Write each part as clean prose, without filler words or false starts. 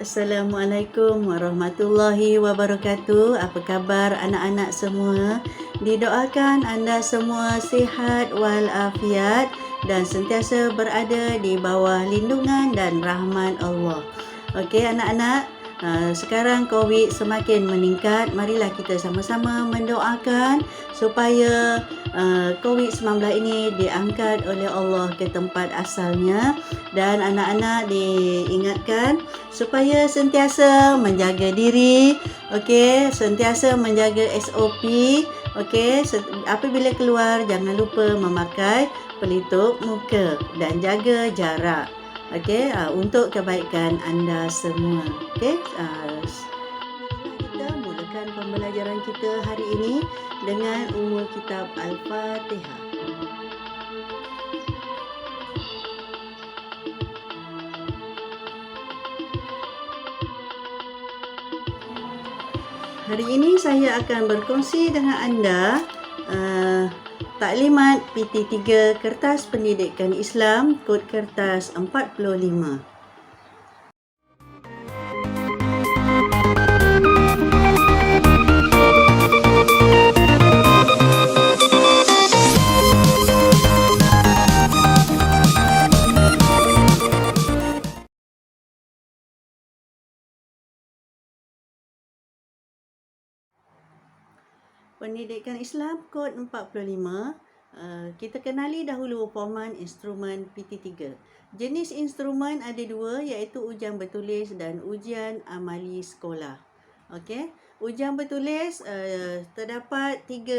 Assalamualaikum warahmatullahi wabarakatuh. Apa khabar anak-anak semua? Didoakan anda semua sihat walafiat dan sentiasa berada di bawah lindungan dan rahmat Allah. Okey anak-anak, sekarang COVID semakin meningkat. Marilah kita sama-sama mendoakan supaya COVID-19 ini diangkat oleh Allah ke tempat asalnya, dan anak-anak diingatkan supaya sentiasa menjaga diri, okey, sentiasa menjaga SOP, okey, apabila keluar jangan lupa memakai pelitup muka dan jaga jarak, okey, untuk kebaikan anda semua. Okey, kita mulakan pembelajaran kita hari ini dengan Ummul Kitab Al-Fatihah. Hari ini saya akan berkongsi dengan anda taklimat PT3 Kertas Pendidikan Islam, kod kertas 45. Pendidikan Islam kod 45. Kita kenali dahulu format instrumen PT3. Jenis instrumen ada dua, iaitu ujian bertulis dan ujian amali sekolah. Okey, ujian bertulis terdapat 4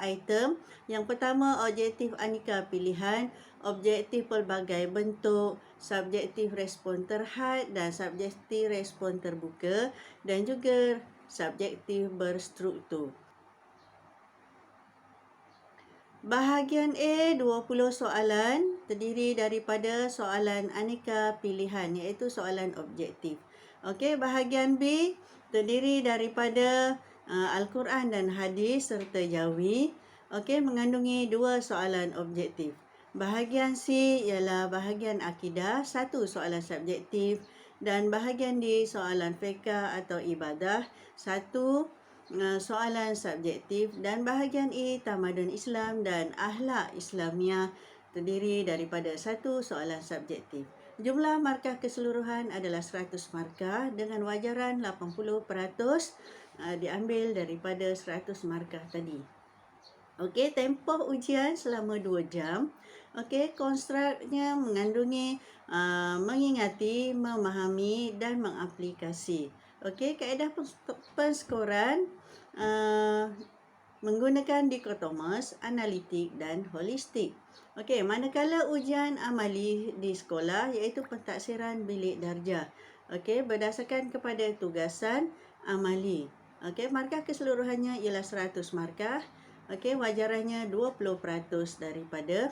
item. Yang pertama, objektif aneka pilihan, objektif pelbagai bentuk, subjektif respon terhad dan subjektif respon terbuka, dan juga subjektif berstruktur. Bahagian A 20 soalan terdiri daripada soalan aneka pilihan, iaitu soalan objektif. Okey, bahagian B terdiri daripada Al-Quran dan hadis serta jawi. Okey, mengandungi 2 soalan objektif. Bahagian C ialah bahagian akidah, 1 soalan subjektif, dan bahagian D soalan fiqh atau ibadah, 1 soalan subjektif, dan bahagian E tamadun Islam dan akhlak Islamiah terdiri daripada 1 soalan subjektif. Jumlah markah keseluruhan adalah 100 markah dengan wajaran 80% diambil daripada 100 markah tadi. Okey, tempoh ujian selama 2 jam. Okey, konstruknya mengandungi mengingati, memahami dan mengaplikasi. Okey, kaedah penskoran menggunakan dikotomas, analitik dan holistik. Okey, manakala ujian amali di sekolah iaitu pentaksiran bilik darjah. Okey, berdasarkan kepada tugasan amali. Okey, markah keseluruhannya ialah 100 markah. Okey, wajarannya 20% daripada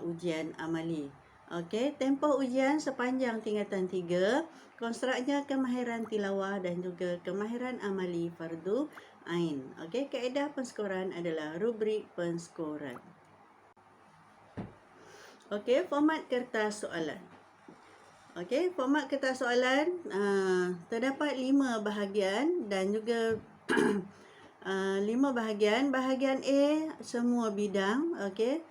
ujian amali. Okey, tempoh ujian sepanjang tingkatan 3, konstruknya kemahiran tilawah dan juga kemahiran amali fardu ain. Okey, kaedah penskoran adalah rubrik penskoran. Okey, format kertas soalan. Okey, format kertas soalan terdapat 5 bahagian dan juga 5 bahagian. Bahagian A semua bidang. Okey,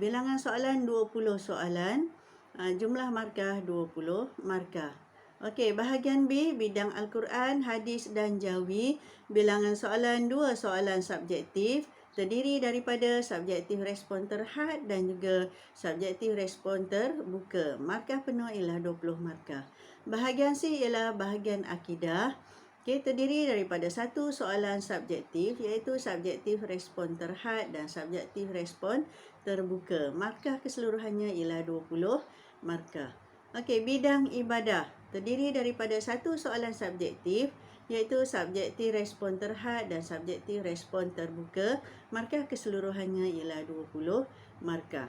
bilangan soalan 20 soalan. Jumlah markah 20 markah. Okey, bahagian B bidang Al-Quran, hadis dan jawi. Bilangan soalan 2 soalan subjektif. Terdiri daripada subjektif respon terhad dan juga subjektif respon terbuka. Markah penuh ialah 20 markah. Bahagian C ialah bahagian akidah. Okey, terdiri daripada 1 soalan subjektif, iaitu subjektif respon terhad dan subjektif respon terbuka. Markah keseluruhannya ialah 20 markah. Okey, bidang ibadah terdiri daripada 1 soalan subjektif, iaitu subjektif respon terhad dan subjektif respon terbuka. Markah keseluruhannya ialah 20 markah.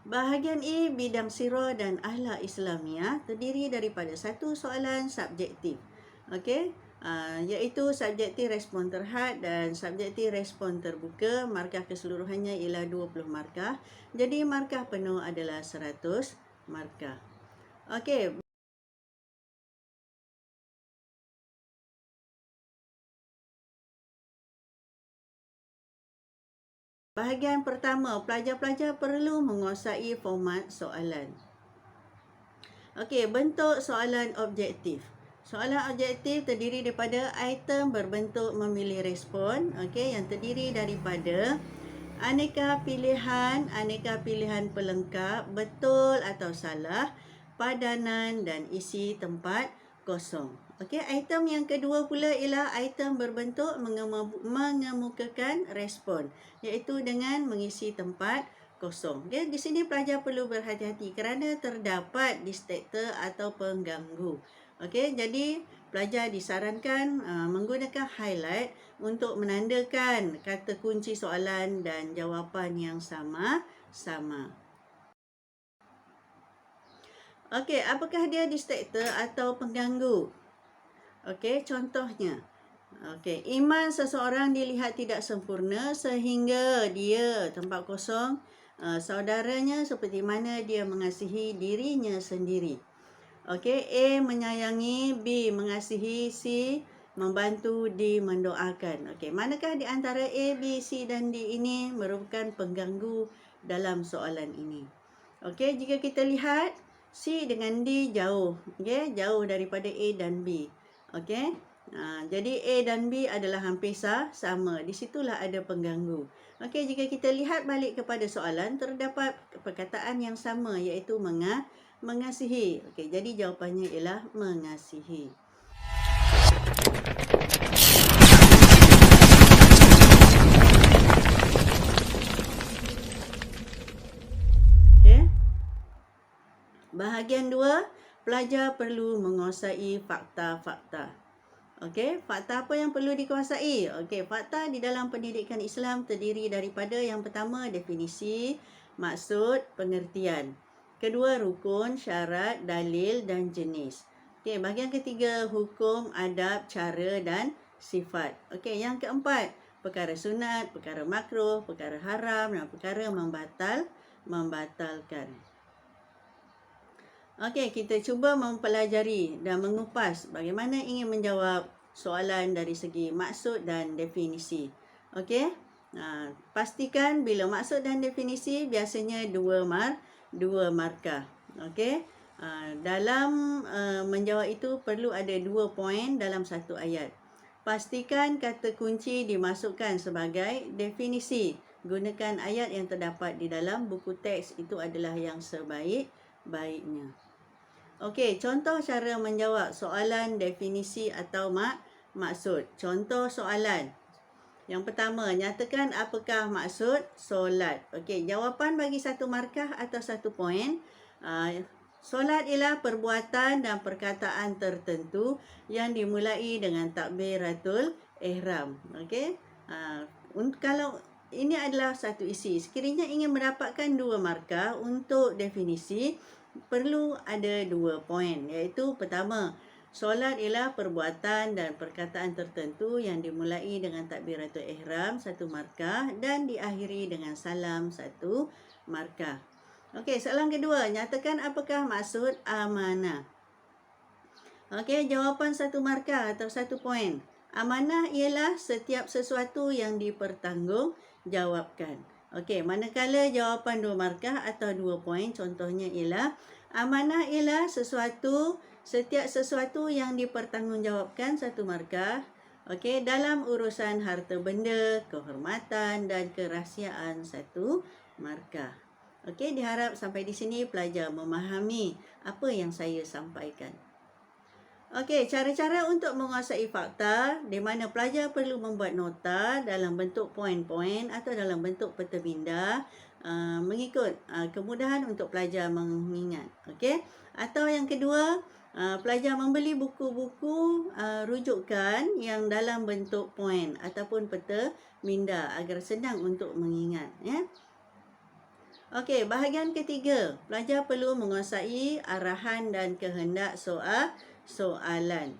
Bahagian E bidang sirah dan akhlak Islamiah terdiri daripada 1 soalan subjektif. Okey, iaitu subjektif respon terhad dan subjektif respon terbuka. Markah keseluruhannya ialah 20 markah. Jadi markah penuh adalah 100 markah. Okey. Bahagian pertama, pelajar-pelajar perlu menguasai format soalan. Okey, bentuk soalan objektif. Soalan objektif terdiri daripada item berbentuk memilih respon, okey, yang terdiri daripada aneka pilihan pelengkap, betul atau salah, padanan dan isi tempat kosong. Okey, item yang kedua pula ialah item berbentuk mengemukakan respon, iaitu dengan mengisi tempat kosong. Okey, di sini pelajar perlu berhati-hati kerana terdapat distractor atau pengganggu. Okey, jadi pelajar disarankan menggunakan highlight untuk menandakan kata kunci soalan dan jawapan yang sama-sama. Okey, apakah dia distractor atau pengganggu? Okey, contohnya. Okey, iman seseorang dilihat tidak sempurna sehingga dia tempat kosong saudaranya seperti mana dia mengasihi dirinya sendiri. Okey, A menyayangi, B mengasihi, C membantu, D mendoakan. Okey, manakah di antara A, B, C dan D ini merupakan pengganggu dalam soalan ini? Okey, jika kita lihat C dengan D jauh, okey, jauh daripada A dan B. Okey. Jadi A dan B adalah hampir sama. Di situlah ada pengganggu. Okey, jika kita lihat balik kepada soalan, terdapat perkataan yang sama iaitu mengasihi. Okey, jadi jawapannya ialah mengasihi. Okey. Bahagian 2, pelajar perlu menguasai fakta-fakta. Okey, fakta apa yang perlu dikuasai? Okey, fakta di dalam pendidikan Islam terdiri daripada yang pertama definisi, maksud, pengertian. Kedua, rukun, syarat, dalil dan jenis. Okey, bahagian ketiga, hukum, adab, cara dan sifat. Okey, yang keempat, perkara sunat, perkara makruh, perkara haram dan perkara membatalkan. Okey, kita cuba mempelajari dan mengupas bagaimana ingin menjawab soalan dari segi maksud dan definisi. Okey, pastikan bila maksud dan definisi biasanya dua markah. Okey, dalam menjawab itu perlu ada 2 poin dalam satu ayat. Pastikan kata kunci dimasukkan sebagai definisi. Gunakan ayat yang terdapat di dalam buku teks, itu adalah yang sebaik-baiknya. Okey, contoh cara menjawab soalan definisi atau maksud. Contoh soalan. Yang pertama, nyatakan apakah maksud solat. Okey, jawapan bagi 1 markah atau 1 poin. Solat ialah perbuatan dan perkataan tertentu yang dimulai dengan takbiratul ihram. Okey. Kalau ini adalah satu isi, sekiranya ingin mendapatkan 2 markah untuk definisi, perlu ada 2 poin, iaitu pertama, solat ialah perbuatan dan perkataan tertentu yang dimulai dengan takbiratul ihram 1 markah dan diakhiri dengan salam 1 markah. Okey, soalan kedua, nyatakan apakah maksud amanah. Okey, jawapan 1 markah atau 1 poin. Amanah ialah setiap sesuatu yang dipertanggungjawabkan. Okey, manakala jawapan 2 markah atau 2 poin, contohnya ialah amanah ialah setiap sesuatu yang dipertanggungjawabkan 1 markah. Okey, dalam urusan harta benda, kehormatan dan kerahsiaan 1 markah. Okey, diharap sampai di sini pelajar memahami apa yang saya sampaikan. Okey, cara-cara untuk menguasai fakta di mana pelajar perlu membuat nota dalam bentuk poin-poin atau dalam bentuk peta minda mengikut kemudahan untuk pelajar mengingat. Okey, atau yang kedua, pelajar membeli buku-buku rujukan yang dalam bentuk poin ataupun peta minda agar senang untuk mengingat, ya. Okey, bahagian ketiga, pelajar perlu menguasai arahan dan kehendak soalan.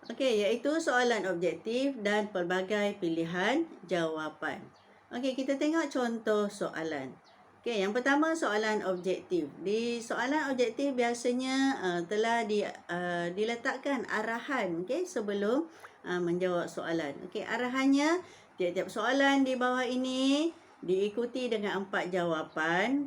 Okey, iaitu soalan objektif dan pelbagai pilihan jawapan. Okey, kita tengok contoh soalan. Okey, yang pertama soalan objektif. Di soalan objektif biasanya telah diletakkan arahan, okey, sebelum menjawab soalan. Okey, arahannya Tiap-tiap soalan di bawah ini diikuti dengan 4 jawapan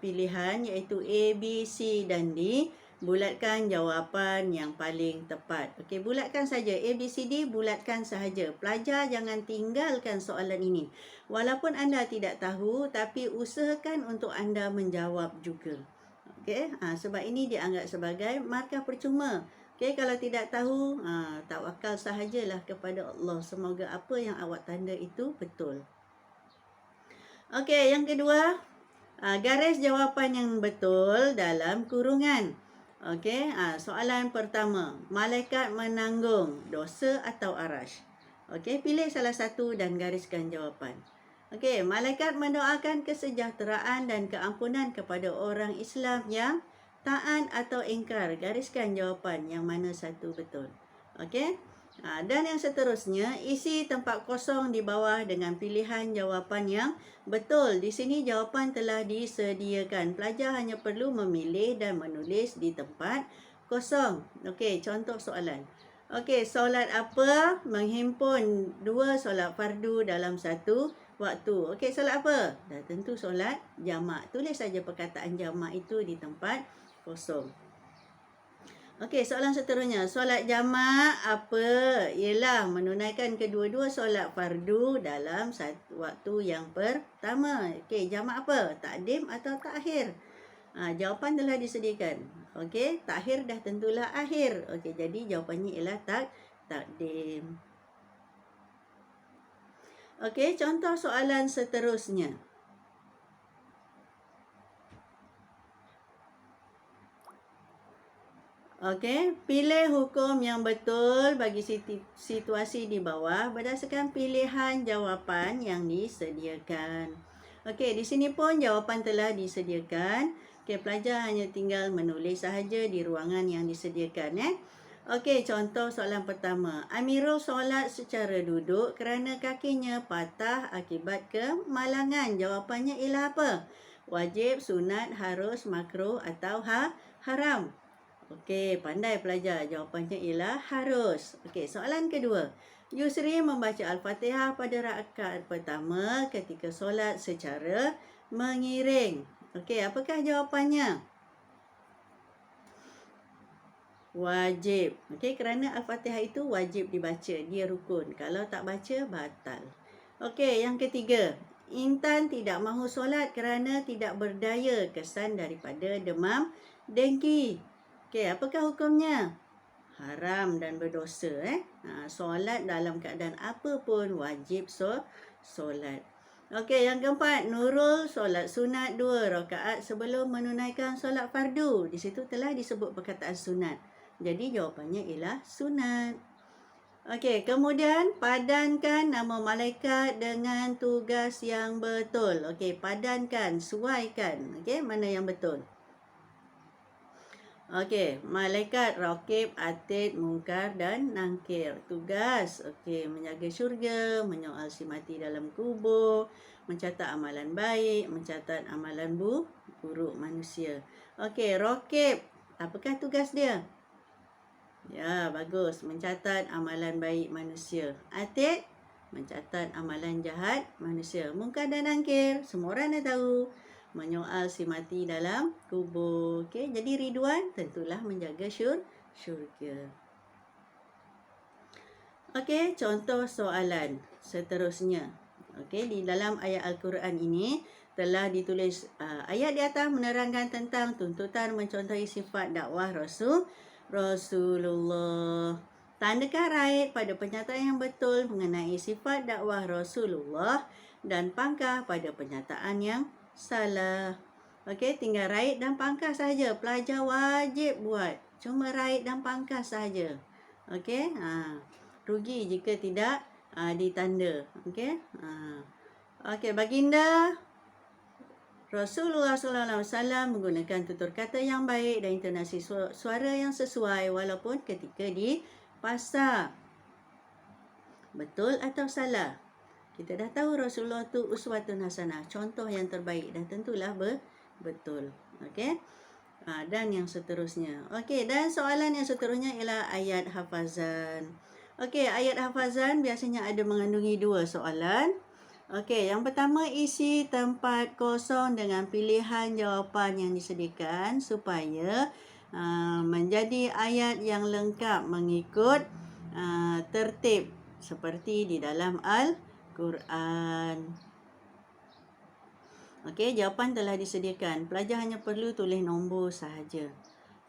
pilihan iaitu A, B, C dan D. Bulatkan jawapan yang paling tepat. Okey, bulatkan saja. A, B, C, D bulatkan sahaja. Pelajar jangan tinggalkan soalan ini. Walaupun anda tidak tahu, tapi usahakan untuk anda menjawab juga. Okey, sebab ini dianggap sebagai markah percuma. Okey, kalau tidak tahu, tawakal sahajalah kepada Allah. Semoga apa yang awak tanda itu betul. Okey, yang kedua, garis jawapan yang betul dalam kurungan. Okey, soalan pertama, malaikat menanggung dosa atau arash? Okey, pilih salah satu dan gariskan jawapan. Okey, malaikat mendoakan kesejahteraan dan keampunan kepada orang Islam yang taat atau ingkar. Gariskan jawapan yang mana satu betul. Okey, dan yang seterusnya, isi tempat kosong di bawah dengan pilihan jawapan yang betul. Di sini jawapan telah disediakan. Pelajar hanya perlu memilih dan menulis di tempat kosong. Okey, contoh soalan. Okey, solat apa menghimpun 2 solat fardu dalam satu waktu? Okey, solat apa? Dah tentu solat jamak. Tulis saja perkataan jamak itu di tempat kosong. Okey, soalan seterusnya. Solat jamak apa? Ialah menunaikan kedua-dua solat fardu dalam satu waktu yang pertama. Okey, jamak apa? Takdim atau takhir? Jawapan telah disediakan. Okey, takhir dah tentulah akhir. Okey, jadi jawapannya ialah takdim. Okey, contoh soalan seterusnya. Okey, pilih hukum yang betul bagi situasi di bawah berdasarkan pilihan jawapan yang disediakan. Okey, di sini pun jawapan telah disediakan. Okey, pelajar hanya tinggal menulis sahaja di ruangan yang disediakan. Okey, contoh soalan pertama. Amirul solat secara duduk kerana kakinya patah akibat kemalangan. Jawapannya ialah apa? Wajib, sunat, harus, makruh atau haram? Okey, pandai pelajar. Jawapannya ialah harus. Okey, soalan kedua. Yusri membaca Al-Fatihah pada rakaat pertama ketika solat secara mengiring. Okey, apakah jawapannya? Wajib. Okey, kerana Al-Fatihah itu wajib dibaca. Dia rukun. Kalau tak baca, batal. Okey, yang ketiga. Intan tidak mahu solat kerana tidak berdaya kesan daripada demam dengki. Okey, apakah hukumnya? Haram dan berdosa. Solat dalam keadaan apa pun wajib solat. Okey, yang keempat. Nurul solat sunat 2 rakaat sebelum menunaikan solat fardu. Di situ telah disebut perkataan sunat. Jadi jawapannya ialah sunat. Okey, kemudian padankan nama malaikat dengan tugas yang betul. Okey, padankan, suaikan. Okey, mana yang betul? Okey, malaikat, rakib, atid, mungkar dan nangkir. Tugas, okey, menjaga syurga, menyoal si mati dalam kubur, mencatat amalan baik, mencatat amalan buruk manusia. Okey, rakib, apakah tugas dia? Ya, bagus. Mencatat amalan baik manusia. Atid, mencatat amalan jahat manusia. Mungkar dan nangkir, semua orang dah tahu. Menyoal si mati dalam kubur. Okey, jadi Ridwan tentulah menjaga syurga. Okey, contoh soalan seterusnya. Okey, di dalam ayat Al-Quran ini telah ditulis ayat di atas menerangkan tentang tuntutan mencontohi sifat dakwah Rasulullah. Tandakan raih pada pernyataan yang betul mengenai sifat dakwah Rasulullah dan pangkah pada pernyataan yang salah. Okey, tinggal raih dan pangkah sahaja. Pelajar wajib buat. Cuma raih dan pangkah sahaja. Okey, rugi jika tidak ditanda. Okey. Okey, baginda Rasulullah SAW menggunakan tutur kata yang baik dan intonasi suara yang sesuai walaupun ketika di pasar. Betul atau salah? Kita dah tahu Rasulullah tu uswatun hasanah, contoh yang terbaik, dan tentulah betul. Okey. Dan yang seterusnya. Okey, dan soalan yang seterusnya ialah ayat hafazan. Okey, ayat hafazan biasanya ada mengandungi 2 soalan. Okey, yang pertama, isi tempat kosong dengan pilihan jawapan yang disediakan supaya menjadi ayat yang lengkap mengikut tertib seperti di dalam Al-Quran. Okey, jawapan telah disediakan. Pelajar hanya perlu tulis nombor sahaja.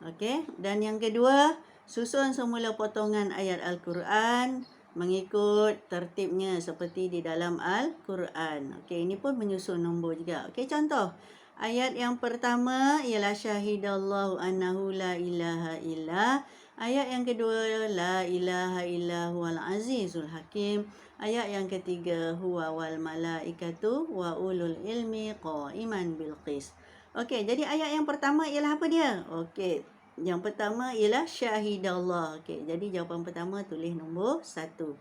Okey, dan yang kedua, susun semula potongan ayat Al-Quran mengikut tertibnya seperti di dalam Al-Quran. Okey, ini pun menyusun nombor juga. Okey, contoh. Ayat yang pertama ialah syahidallahu annahu la ilaha illa. Ayat yang kedua, la ilaha illa huwal azizul hakim. Ayat yang ketiga, huwa wal malaikatu wa ulul ilmi qaiman bil qis. Okey, jadi ayat yang pertama ialah apa dia? Okey, yang pertama ialah syahidallah. Okey, jadi jawapan pertama tulis nombor 1.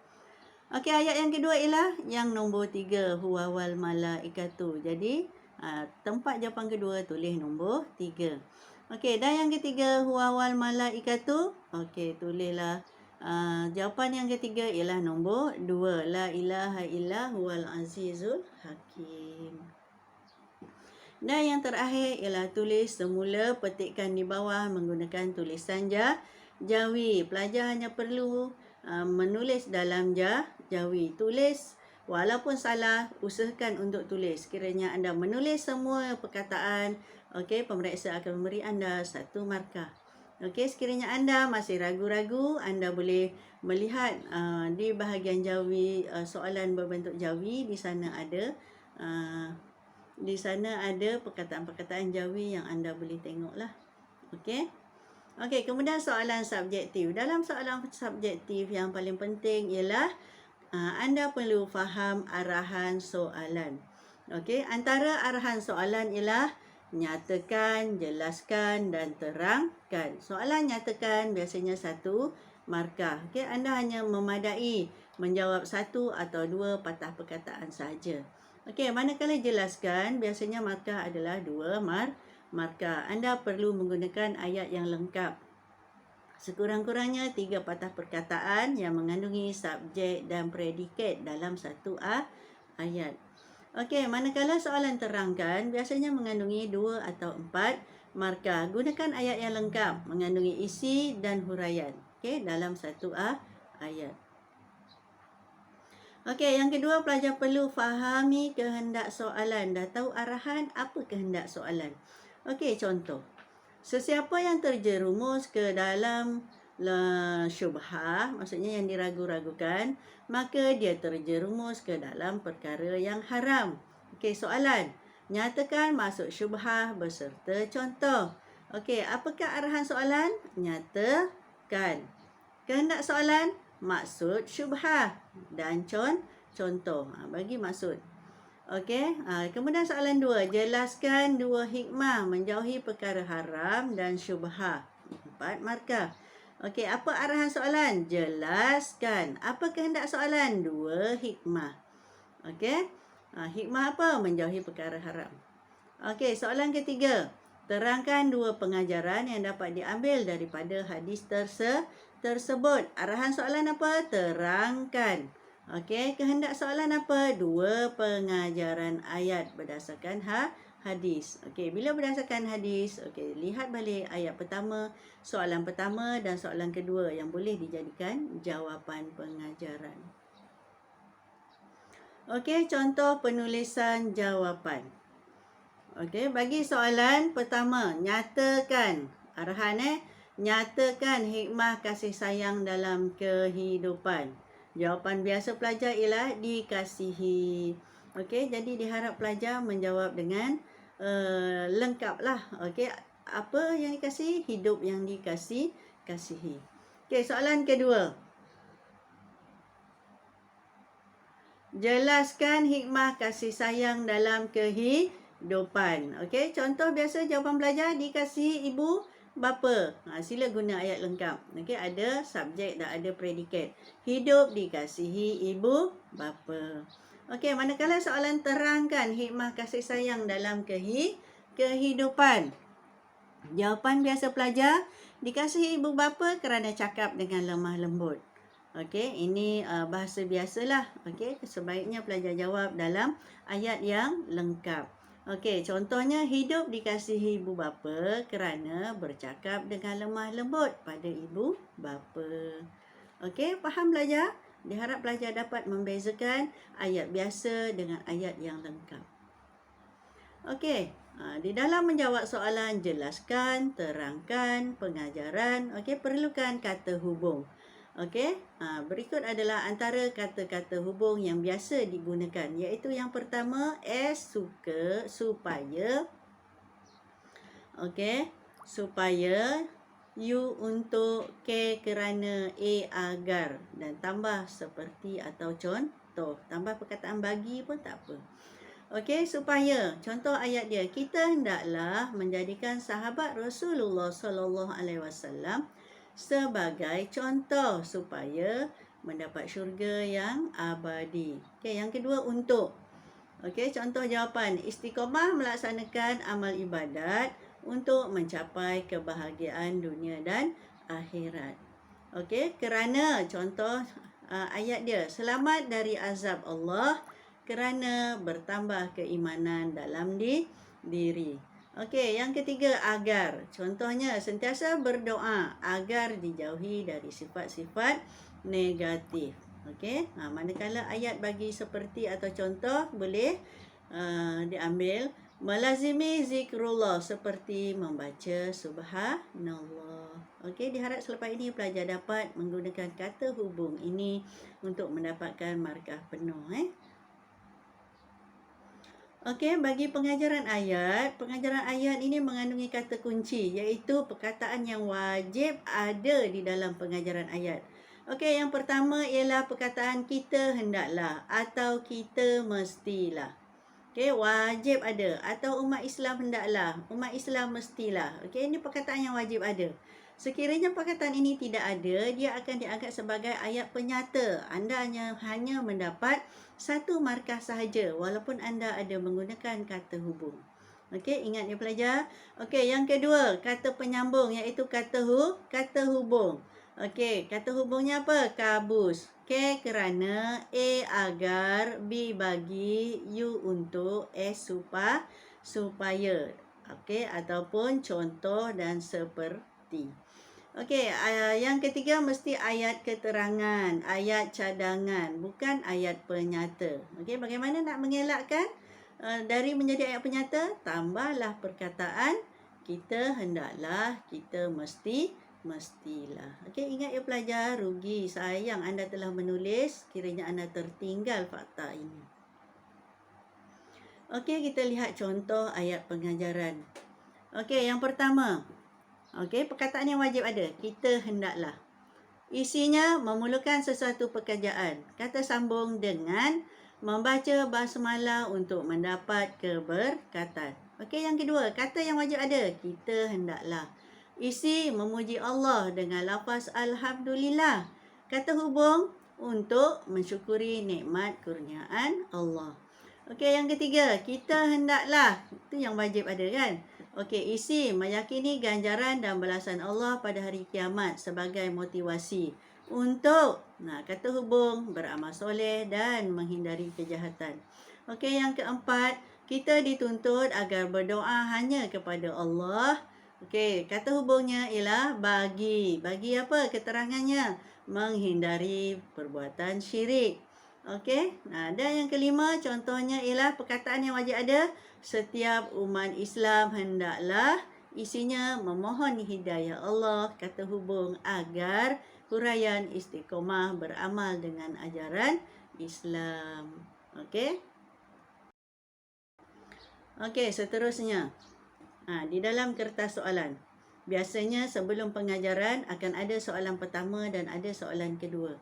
Okey, ayat yang kedua ialah yang nombor 3, huwa wal malaikatu. Jadi tempat jawapan kedua tulis nombor 3. Okey, dan yang ketiga, huwa wal malaikatu. Okey, tulislah jawapan yang ketiga ialah nombor 2, la ilaha illa huwal azizul hakim. Dan yang terakhir ialah tulis semula petikkan di bawah menggunakan tulisan jawi. Pelajar hanya perlu menulis dalam jawi. Tulis walaupun salah, usahakan untuk tulis. Sekiranya anda menulis semua perkataan, okey, pemeriksa akan memberi anda 1 markah. Okey, sekiranya anda masih ragu-ragu, anda boleh melihat di bahagian jawi, soalan berbentuk jawi. Di sana ada perkataan-perkataan jawi yang anda boleh tengoklah. Okey. Okey, kemudian soalan subjektif. Dalam soalan subjektif yang paling penting ialah anda perlu faham arahan soalan. Okey, antara arahan soalan ialah nyatakan, jelaskan dan terangkan. Soalan nyatakan biasanya 1 markah. Okey, anda hanya memadai menjawab 1 atau 2 patah perkataan sahaja. Okey, manakala jelaskan biasanya markah adalah 2 markah. Anda perlu menggunakan ayat yang lengkap. Sekurang-kurangnya 3 patah perkataan yang mengandungi subjek dan predikat dalam 1 ayat. Okey, manakala soalan terangkan biasanya mengandungi 2 atau 4 markah. Gunakan ayat yang lengkap mengandungi isi dan huraian, okey, dalam 1 ayat. Okey, yang kedua, pelajar perlu fahami kehendak soalan. Dah tahu arahan, apa kehendak soalan? Okey, contoh. Sesiapa yang terjerumus ke dalam syubhah, maksudnya yang diragu-ragukan, maka dia terjerumus ke dalam perkara yang haram. Okey, soalan. Nyatakan maksud syubhah beserta contoh. Okey, apakah arahan soalan? Nyatakan. Kehendak soalan? Maksud syubhah dan contoh. Bagi maksud. Okey, kemudian soalan 2. Jelaskan 2 hikmah menjauhi perkara haram dan syubhah. 4 markah. Okey, apa arahan soalan? Jelaskan. Apa kehendak soalan? 2 hikmah. Okey, hikmah apa? Menjauhi perkara haram. Okey, soalan ketiga. Terangkan 2 pengajaran yang dapat diambil daripada hadis tersebut. Arahan soalan apa? Terangkan. Okey, kehendak soalan apa? 2 pengajaran ayat berdasarkan hadis. Okey, bila berdasarkan hadis, okey, lihat balik ayat pertama, soalan pertama dan soalan kedua yang boleh dijadikan jawapan pengajaran. Okey, contoh penulisan jawapan. Okey, bagi soalan pertama, nyatakan arahan nyatakan hikmah kasih sayang dalam kehidupan. Jawapan biasa pelajar ialah dikasihi. Okey, jadi diharap pelajar menjawab dengan lengkaplah. Okey, apa yang dikasihi? Hidup yang dikasihi. Okey, soalan kedua. Jelaskan hikmah kasih sayang dalam kehidupan. Okey, contoh biasa jawapan pelajar, dikasihi ibu bapa. Sila guna ayat lengkap. Okey, ada subjek dan ada predikat. Hidup dikasihi ibu bapa. Okey, manakala soalan terangkan hikmah kasih sayang dalam kehidupan. Jawapan biasa pelajar, dikasihi ibu bapa kerana cakap dengan lemah lembut. Okey, ini bahasa biasalah. Okey, sebaiknya pelajar jawab dalam ayat yang lengkap. Okey, contohnya hidup dikasihi ibu bapa kerana bercakap dengan lemah lembut pada ibu bapa. Okey, faham belajar? Diharap pelajar dapat membezakan ayat biasa dengan ayat yang lengkap. Okey, di dalam menjawab soalan jelaskan, terangkan pengajaran. Okey, perlukan kata hubung. Okey, berikut adalah antara kata-kata hubung yang biasa digunakan, iaitu yang pertama suka, supaya. Okey, supaya, untuk, kerana, agar, dan tambah seperti atau contoh. Tambah perkataan bagi pun tak apa. Okey, supaya contoh ayat dia, kita hendaklah menjadikan sahabat Rasulullah sallallahu alaihi wasallam sebagai contoh supaya mendapat syurga yang abadi. Okey, yang kedua untuk. Okey, contoh jawapan, istiqamah melaksanakan amal ibadat untuk mencapai kebahagiaan dunia dan akhirat. Okey, kerana contoh ayat dia, selamat dari azab Allah kerana bertambah keimanan dalam diri. Okey, yang ketiga agar. Contohnya sentiasa berdoa agar dijauhi dari sifat-sifat negatif. Okey, manakala ayat bagi seperti atau contoh boleh diambil melazimi zikrullah seperti membaca subhanallah. Okey, diharap selepas ini pelajar dapat menggunakan kata hubung ini untuk mendapatkan markah penuh. Okey, bagi pengajaran ayat ini mengandungi kata kunci, iaitu perkataan yang wajib ada di dalam pengajaran ayat. Okey, yang pertama ialah perkataan kita hendaklah atau kita mestilah. Okey, wajib ada atau umat Islam hendaklah, umat Islam mestilah. Okey, ini perkataan yang wajib ada. Sekiranya perkataan ini tidak ada, dia akan dianggap sebagai ayat penyata. Anda hanya mendapat satu markah sahaja walaupun anda ada menggunakan kata hubung. Okey, ingat ya pelajar. Okey, yang kedua, kata penyambung iaitu kata hubung. Okey, kata hubungnya apa? Kabus. Kerana, agar, B bagi, U untuk, supaya. Okey, ataupun contoh dan seperti. Okey, yang ketiga mesti ayat keterangan, ayat cadangan, bukan ayat penyata. Okey, bagaimana nak mengelakkan dari menjadi ayat penyata? Tambahlah perkataan kita hendaklah, kita mestilah. Okey, ingat ya pelajar, rugi, sayang anda telah menulis kiranya anda tertinggal fakta ini. Okey, kita lihat contoh ayat pengajaran. Okey, yang pertama. Okey, perkataan yang wajib ada. Kita hendaklah. Isinya memerlukan sesuatu pekerjaan. Kata sambung dengan membaca basmalah untuk mendapat keberkatan. Okey, yang kedua, kata yang wajib ada. Kita hendaklah. Isi memuji Allah dengan lafaz Alhamdulillah. Kata hubung untuk mensyukuri nikmat kurniaan Allah. Okey, yang ketiga, kita hendaklah. Itu yang wajib ada kan? Okey, isi meyakini ganjaran dan balasan Allah pada hari kiamat sebagai motivasi untuk kata hubung beramal soleh dan menghindari kejahatan. Okey, yang keempat, kita dituntut agar berdoa hanya kepada Allah. Okey, kata hubungnya ialah bagi. Bagi apa keterangannya? Menghindari perbuatan syirik. Okey, dan yang kelima contohnya ialah perkataan yang wajib ada. Setiap umat Islam hendaklah, isinya memohon hidayah Allah, kata hubung agar huraian istiqomah beramal dengan ajaran Islam. Okey. Okey, seterusnya. Di dalam kertas soalan. Biasanya sebelum pengajaran akan ada soalan pertama dan ada soalan kedua.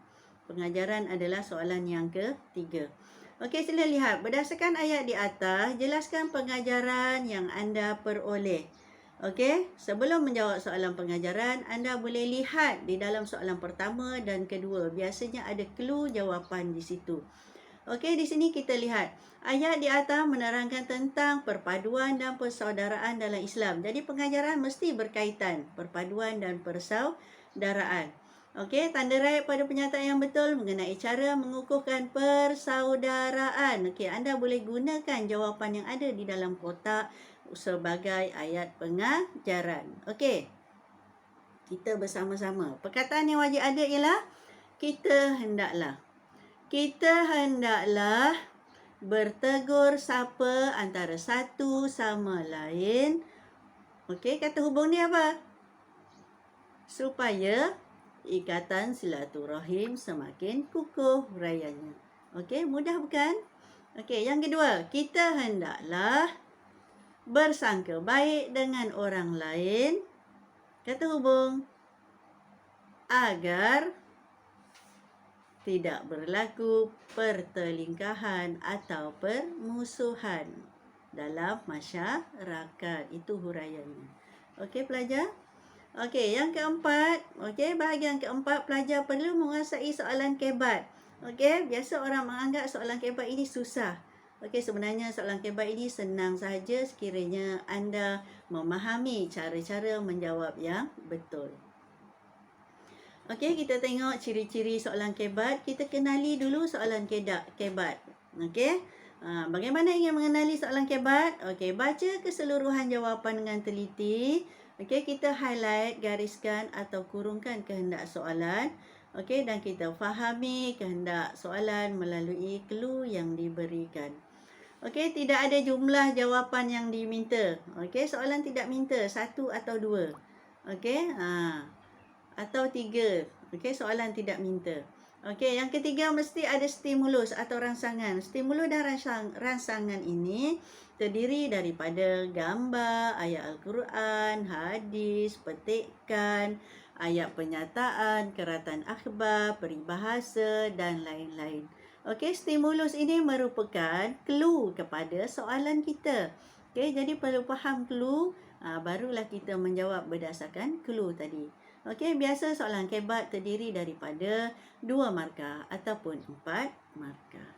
Pengajaran adalah soalan yang ketiga. Okey, sila lihat. Berdasarkan ayat di atas, jelaskan pengajaran yang anda peroleh. Okey, sebelum menjawab soalan pengajaran, anda boleh lihat di dalam soalan pertama dan kedua. Biasanya ada clue jawapan di situ. Okey, di sini kita lihat. Ayat di atas menerangkan tentang perpaduan dan persaudaraan dalam Islam. Jadi pengajaran mesti berkaitan perpaduan dan persaudaraan. Okey, tanda right pada pernyataan yang betul mengenai cara mengukuhkan persaudaraan. Okey, anda boleh gunakan jawapan yang ada di dalam kotak sebagai ayat pengajaran. Okey, kita bersama-sama. Perkataan yang wajib ada ialah kita hendaklah. Kita hendaklah bertegur sapa antara satu sama lain. Okey, kata hubung ni apa? Supaya ikatan silaturahim semakin kukuh huraiannya. Okey, mudah bukan? Okey, yang kedua, kita hendaklah bersangka baik dengan orang lain. Kata hubung agar tidak berlaku pertelingkahan atau permusuhan dalam masyarakat. Itu huraiannya. Okey, pelajar? Okey, yang keempat, bahagian keempat, pelajar perlu menguasai soalan kebat. Okey, biasa orang menganggap soalan kebat ini susah. Okey, sebenarnya soalan kebat ini senang sahaja sekiranya anda memahami cara-cara menjawab yang betul. Okey, kita tengok ciri-ciri soalan kebat. Kita kenali dulu soalan kebat. Okey, bagaimana ingin mengenali soalan kebat? Okey, baca keseluruhan jawapan dengan teliti. Okey, kita highlight, gariskan atau kurungkan kehendak soalan. Okey, dan kita fahami kehendak soalan melalui clue yang diberikan. Okey, tidak ada jumlah jawapan yang diminta. Okey, soalan tidak minta satu atau dua. Okey, atau tiga. Okey, soalan tidak minta. Okey, yang ketiga mesti ada stimulus atau rangsangan. Stimulus dan rangsangan ini terdiri daripada gambar, ayat Al-Quran, hadis, petikan, ayat pernyataan, keratan akhbar, peribahasa dan lain-lain. Okey, stimulus ini merupakan clue kepada soalan kita. Okey, jadi perlu faham clue, barulah kita menjawab berdasarkan clue tadi. Okey, biasa soalan kebat terdiri daripada 2 markah ataupun 4 markah.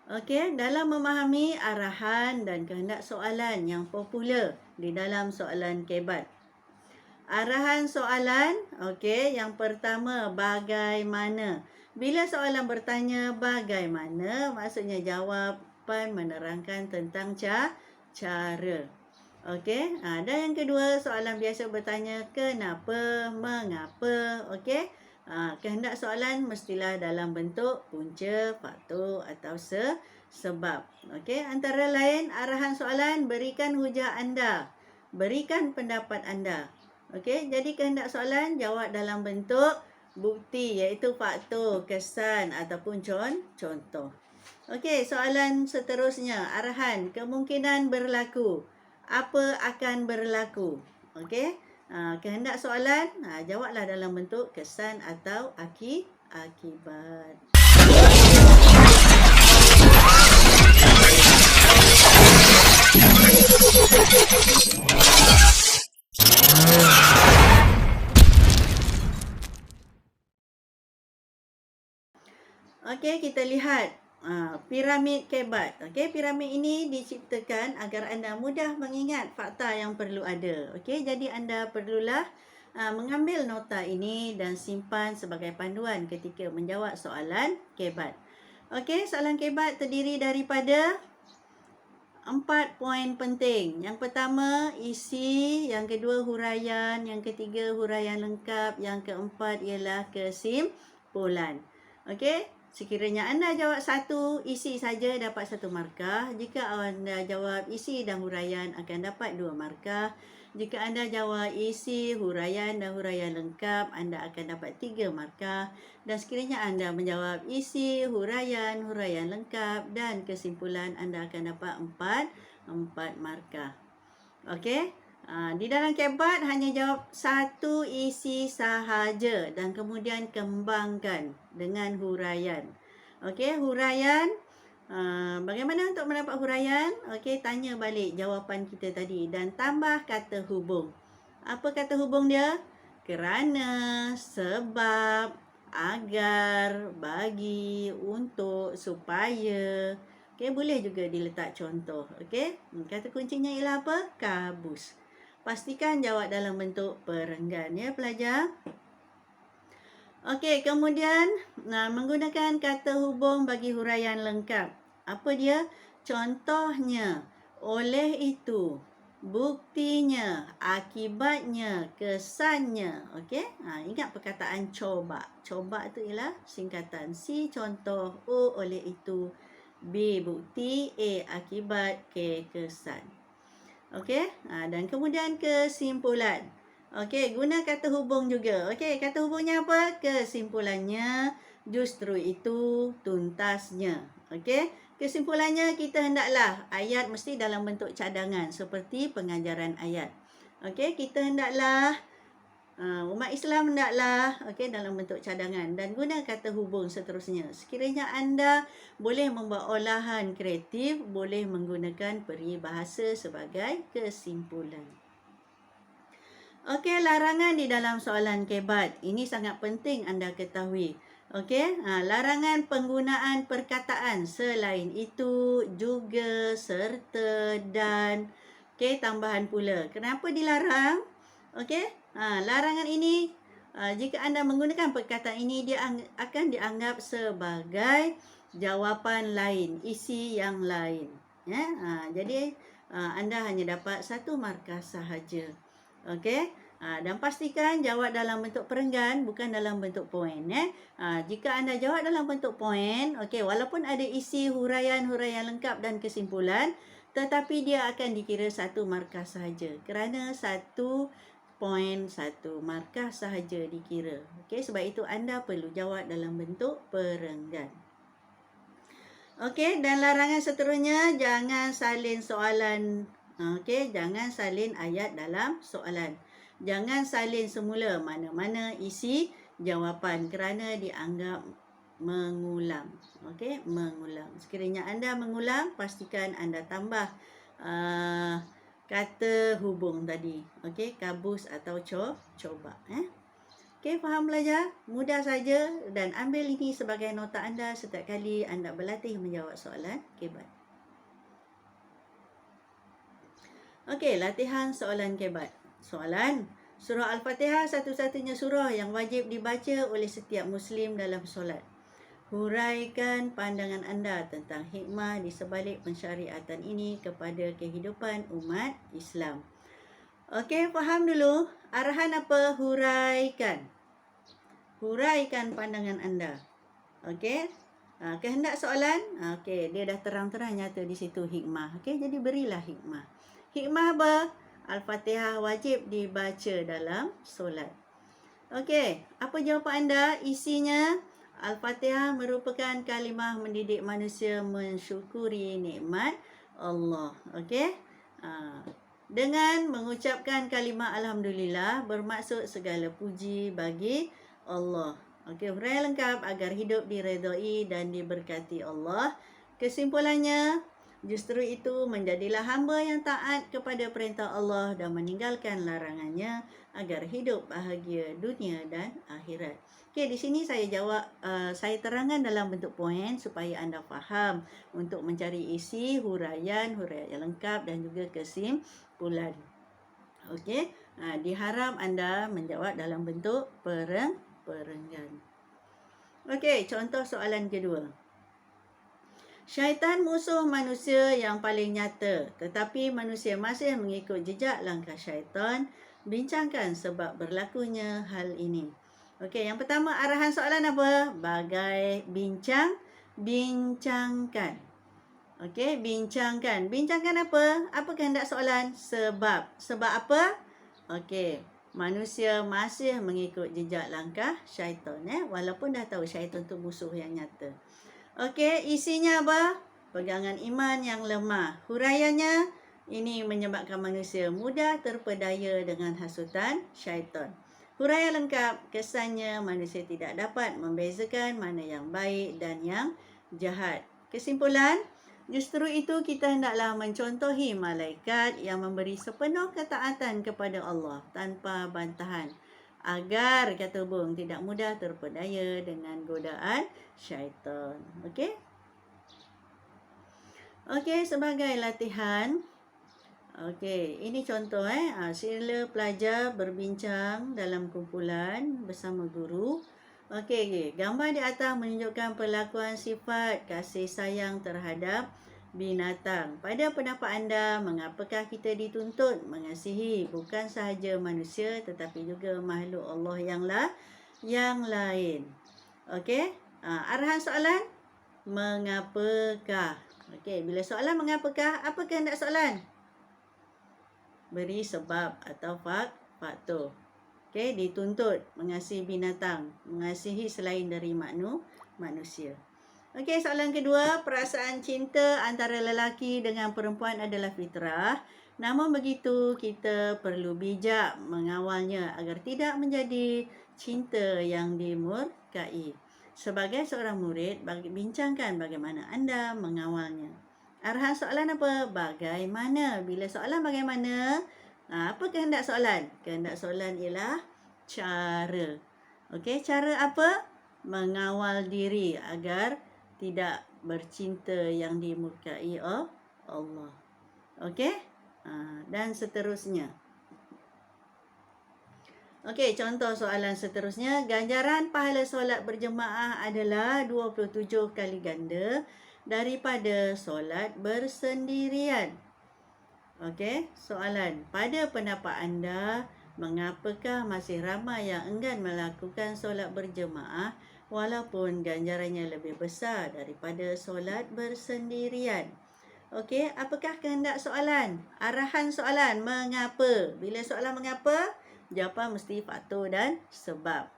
Okey, dalam memahami arahan dan kehendak soalan yang popular di dalam soalan kebat. Arahan soalan, okey, yang pertama, bagaimana. Bila soalan bertanya bagaimana, maksudnya jawapan menerangkan tentang cara. Okey, dan yang kedua, soalan biasa bertanya kenapa, mengapa. Okey, kehendak soalan mestilah dalam bentuk punca, faktor atau sebab. Okey, antara lain arahan soalan, berikan hujah anda, berikan pendapat anda. Okey, jadi kehendak soalan jawab dalam bentuk bukti, iaitu faktor, kesan ataupun contoh. Okey, soalan seterusnya, arahan, kemungkinan berlaku. Apa akan berlaku? Okey, kehendak soalan, jawablah dalam bentuk kesan atau akibat. Okey, kita lihat piramid kebat. Okey, piramid ini diciptakan agar anda mudah mengingat fakta yang perlu ada. Okey, jadi anda perlulah mengambil nota ini dan simpan sebagai panduan ketika menjawab soalan kebat. Okey, soalan kebat terdiri daripada 4 poin penting. Yang pertama, isi. Yang kedua, huraian. Yang ketiga, huraian lengkap. Yang keempat ialah kesimpulan. Okey, sekiranya anda jawab satu, isi saja dapat 1 markah. Jika anda jawab isi dan huraian akan dapat 2 markah. Jika anda jawab isi, huraian dan huraian lengkap, anda akan dapat 3 markah. Dan sekiranya anda menjawab isi, huraian lengkap dan kesimpulan, anda akan dapat 4 markah. Okey, di dalam kebat hanya jawab satu isi sahaja dan kemudian kembangkan dengan huraian. Okey, huraian. Bagaimana untuk mendapat huraian? Okey, tanya balik jawapan kita tadi dan tambah kata hubung. Apa kata hubung dia? Kerana, sebab, agar, bagi, untuk, supaya. Okey, boleh juga diletak contoh. Okey, kata kuncinya ialah apa? Kabus. pastikan jawab dalam bentuk perenggan ya pelajar. Okey, kemudian menggunakan kata hubung bagi huraian lengkap. Apa dia? Contohnya, oleh itu, buktinya, akibatnya, kesannya. Okey? Ingat perkataan coba. Coba itu ialah singkatan C contoh, O oleh itu, B bukti, A akibat, K kesan. Okey? Dan kemudian kesimpulan. Okey, guna kata hubung juga. Okey, kata hubungnya apa? Kesimpulannya, justru itu, tuntasnya. Okey, kesimpulannya kita hendaklah ayat mesti dalam bentuk cadangan seperti pengajaran ayat. Okey, kita hendaklah umat Islam hendaklah dalam bentuk cadangan dan guna kata hubung seterusnya. Sekiranya anda boleh membuat olahan kreatif, boleh menggunakan peribahasa sebagai kesimpulan. Okey, larangan di dalam soalan kebat. Ini sangat penting anda ketahui. Okey, larangan penggunaan perkataan selain itu, juga, serta, dan. Okey, tambahan pula. Kenapa dilarang? Okey, larangan ini jika anda menggunakan perkataan ini, dia akan dianggap sebagai jawapan lain, isi yang lain. Ya, jadi anda hanya dapat 1 markah sahaja. Okey, dan pastikan jawab dalam bentuk perenggan, bukan dalam bentuk poin. Jika anda jawab dalam bentuk poin, okey, walaupun ada isi huraian-huraian lengkap dan kesimpulan, tetapi dia akan dikira 1 markah sahaja. Kerana 1 poin 1 markah sahaja dikira. Okey, sebab itu anda perlu jawab dalam bentuk perenggan. Okey, dan larangan seterusnya, jangan salin soalan. Okey, jangan salin ayat dalam soalan. Jangan salin semula mana-mana isi jawapan kerana dianggap mengulang. Okey, mengulang. Sekiranya anda mengulang, pastikan anda tambah kata hubung tadi. Okey, kabus atau coba. Okey, faham belajar? Mudah saja dan ambil ini sebagai nota anda setiap kali anda berlatih menjawab soalan kebat. Okey, latihan soalan kebat. Soalan, surah Al-Fatihah satu-satunya surah yang wajib dibaca oleh setiap Muslim dalam solat. Huraikan pandangan anda tentang hikmah di sebalik pensyariatan ini kepada kehidupan umat Islam. Okey, faham dulu. Arahan apa? Huraikan. Huraikan pandangan anda. Okey. Kehendak soalan, okey, dia dah terang-terang nyata di situ hikmah. Okey, jadi berilah hikmah. Hikmah apa? Al-Fatihah wajib dibaca dalam solat. Okey, apa jawapan anda? Isinya, Al-Fatihah merupakan kalimah mendidik manusia mensyukuri nikmat Allah. Okey? Dengan mengucapkan kalimah Alhamdulillah bermaksud segala puji bagi Allah. Okey, huraian lengkap agar hidup diredai dan diberkati Allah. Kesimpulannya, justru itu menjadilah hamba yang taat kepada perintah Allah dan meninggalkan larangannya agar hidup bahagia dunia dan akhirat. Okey, di sini saya jawab, saya terangkan dalam bentuk poin supaya anda faham untuk mencari isi huraian lengkap dan juga kesimpulan. Okey, diharap anda menjawab dalam bentuk perenggan. Okey, contoh soalan kedua. Syaitan musuh manusia yang paling nyata, tetapi manusia masih mengikut jejak langkah syaitan. Bincangkan sebab berlakunya hal ini. Okey, yang pertama arahan soalan apa? Bincangkan. Okey, bincangkan. Bincangkan apa? Apa kehendak soalan? Sebab. Sebab apa? Okey, manusia masih mengikut jejak langkah syaitan. Walaupun dah tahu syaitan tu musuh yang nyata. Okey, isinya apa? Pegangan iman yang lemah. Huraiannya, ini menyebabkan manusia mudah terpedaya dengan hasutan syaitan. Huraian lengkap, kesannya manusia tidak dapat membezakan mana yang baik dan yang jahat. Kesimpulan, justru itu kita hendaklah mencontohi malaikat yang memberi sepenuh ketaatan kepada Allah tanpa bantahan, agar kata hubung tidak mudah terpedaya dengan godaan syaitan. Okey? Okey, sebagai latihan, Okey, ini contoh sila pelajar berbincang dalam kumpulan bersama guru. Okey, gambar di atas menunjukkan perlakuan sifat kasih sayang terhadap binatang. Pada pendapat anda, mengapakah kita dituntut mengasihi bukan sahaja manusia tetapi juga makhluk Allah yang lain? Okey, arahan soalan, mengapakah? Okey, bila soalan mengapakah, apa kehendak soalan? Beri sebab atau faktor. Okey, dituntut mengasihi binatang, mengasihi selain dari manusia. Okey, soalan kedua, perasaan cinta antara lelaki dengan perempuan adalah fitrah. Namun begitu, kita perlu bijak mengawalnya agar tidak menjadi cinta yang dimurkai. Sebagai seorang murid, bincangkan bagaimana anda mengawalnya. Arahan soalan apa? Bagaimana? Bila soalan bagaimana, apa kehendak soalan? Kehendak soalan ialah cara. Okey, cara apa? Mengawal diri agar tidak bercinta yang dimurkai Allah. Okey? Dan seterusnya. Okey, contoh soalan seterusnya. Ganjaran pahala solat berjemaah adalah 27 kali ganda daripada solat bersendirian. Okey, soalan. Pada pendapat anda, mengapakah masih ramai yang enggan melakukan solat berjemaah walaupun ganjarannya lebih besar daripada solat bersendirian? Okey, apakah kehendak soalan? Arahan soalan, mengapa? Bila soalan mengapa, jawapan mesti faktor dan sebab.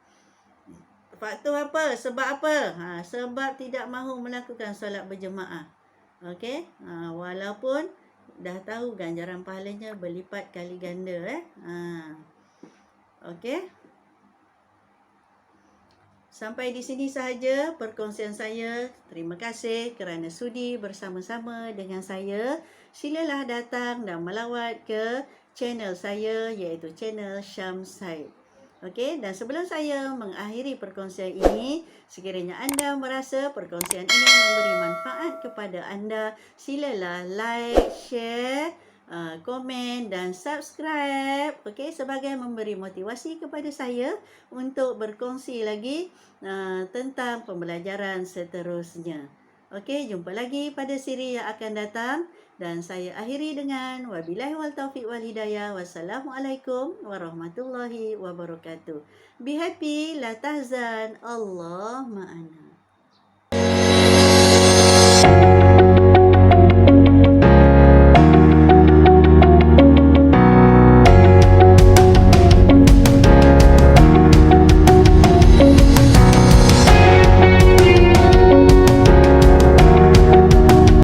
Faktor apa? Sebab apa? Sebab tidak mahu melakukan solat berjemaah. Okey, walaupun dah tahu ganjaran pahalanya berlipat kali ganda. Okey. Sampai di sini sahaja perkongsian saya. Terima kasih kerana sudi bersama-sama dengan saya. Silalah datang dan melawat ke channel saya iaitu channel Syam Said. Okey, dan sebelum saya mengakhiri perkongsian ini, sekiranya anda merasa perkongsian ini memberi manfaat kepada anda, silalah like, share, komen dan subscribe. Okey, sebagai memberi motivasi kepada saya untuk berkongsi lagi tentang pembelajaran seterusnya. Okey, jumpa lagi pada siri yang akan datang. Dan saya akhiri dengan wabillahi wal taufiq wal hidayah. Wassalamualaikum warahmatullahi wabarakatuh. Be happy, la tahzan, Allah ma'ana.